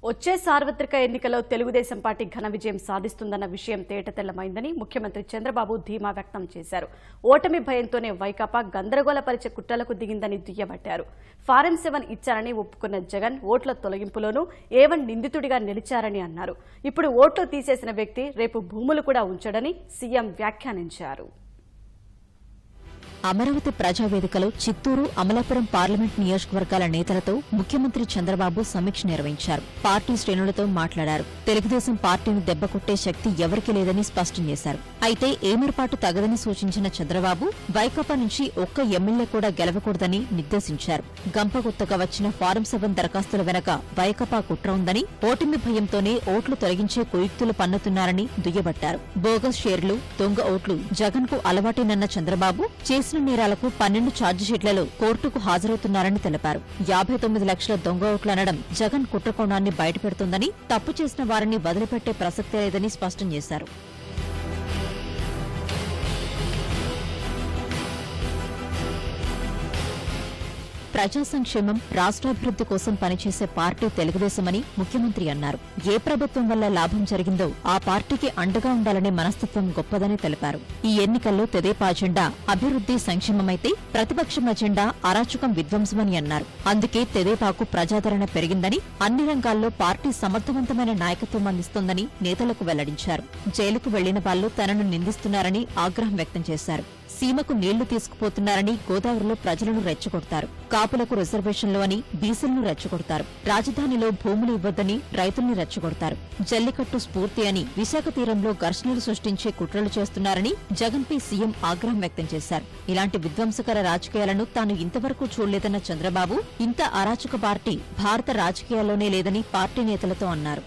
వచ్చే సార్వత్రిక ఎన్నికల్లో తెలుగుదేశం పార్టీ ఘన విజయం సాధిస్తుందన్న విషయం తేటతెల్లమైందని ముఖ్యమంత్రి చంద్రబాబు ధీమా వ్యక్తం చేశారు. ఓటమి భయంతోనే వైకాపా గందరగోళపరిచే కుట్రలకు దిగిందని దుయ్యబట్టారు. ఫారం 7 ఇచ్చారని ఒప్పుకున్న జగన్ ఓట్ల తొలగింపులోనూ A1 నిందితుడిగా నిలిచారని అన్నారు. ఇప్పుడు ఓట్లు తీసేసిన వ్యక్తి రేపు భూములు కూడా ఉంచడని సీఎం వ్యాఖ్యానించారు. అమరావతి ప్రజావేదికలో చిత్తూరు, అమలాపురం పార్లమెంట్ నియోజకవర్గాల నేతలతో ముఖ్యమంత్రి చంద్రబాబు సమీక్ష నిర్వహించారు. పార్టీ శ్రేణులతో మాట్లాడారు. తెలుగుదేశం పార్టీని దెబ్బకొట్టే శక్తి ఎవరికీ లేదని స్పష్టం చేశారు. అయితే ఏమర్పాటు తగదని సూచించిన చంద్రబాబు వైకాపా నుంచి ఒక్క ఎమ్మెల్యే కూడా గెలవకూడదని నిర్దేశించారు. గంపగుత్తగా వచ్చిన ఫారం 7 దరఖాస్తుల వెనక వైకాపా కుట్ర ఉందని, ఓటమి భయంతోనే ఓట్లు తొలగించే కుయుక్తులు పన్నుతున్నారని దుయ్యబట్టారు. బోగస్ షేర్లు, దొంగ ఓట్లు జగన్కు అలవాటేనన్న చంద్రబాబు చేసిన నేరాలకు 12 ఛార్జిషీట్లలో కోర్టుకు హాజరవుతున్నారని తెలిపారు. 59 లక్షల దొంగ ఓట్లనడం జగన్ కుట్రకోణాన్ని బయటపెడుతోందని, తప్పు చేసిన వారిని వదిలిపెట్టే ప్రసక్తే లేదని స్పష్టం చేశారు. ప్రజా సంక్షేమం, రాష్ట్రాభివృద్ది కోసం పనిచేసే పార్టీ తెలుగుదేశమని ముఖ్యమంత్రి అన్నారు. ఏ ప్రభుత్వం వల్ల లాభం జరిగిందో ఆ పార్టీకి అండగా ఉండాలనే మనస్తత్వం గొప్పదని తెలిపారు. ఈ ఎన్నికల్లో తెదేపా అజెండా అభివృద్ది, సంక్షేమమైతే ప్రతిపక్షం అజెండా అరాచకం, విధ్వంసమని అన్నారు. అందుకే తెదేపాకు ప్రజాదరణ పెరిగిందని, అన్ని రంగాల్లో పార్టీ సమర్థవంతమైన నాయకత్వం అందిస్తోందని నేతలకు వెల్లడించారు. జైలుకు వెళ్లిన వాళ్లు తనను నిందిస్తున్నారని ఆగ్రహం వ్యక్తం చేశారు. సీమకు నీళ్లు తీసుకుపోతున్నారని గోదావరిలో ప్రజలను రెచ్చగొడతారు. కాపులకు రిజర్వేషన్లు అని బీసీలను రెచ్చగొడతారు. రాజధానిలో భూములు ఇవ్వొద్దని రైతుల్ని రెచ్చగొడతారు. జల్లికట్టు స్ఫూర్తి అని విశాఖ తీరంలో ఘర్షణలు సృష్టించే కుట్రలు చేస్తున్నారని జగన్పై సీఎం ఆగ్రహం వ్యక్తం చేశారు. ఇలాంటి విధ్వంసకర రాజకీయాలను తాను ఇంతవరకు చూడలేదన్న చంద్రబాబు, ఇంత అరాచక పార్టీ భారత రాజకీయాల్లోనే లేదని పార్టీ నేతలతో అన్నారు.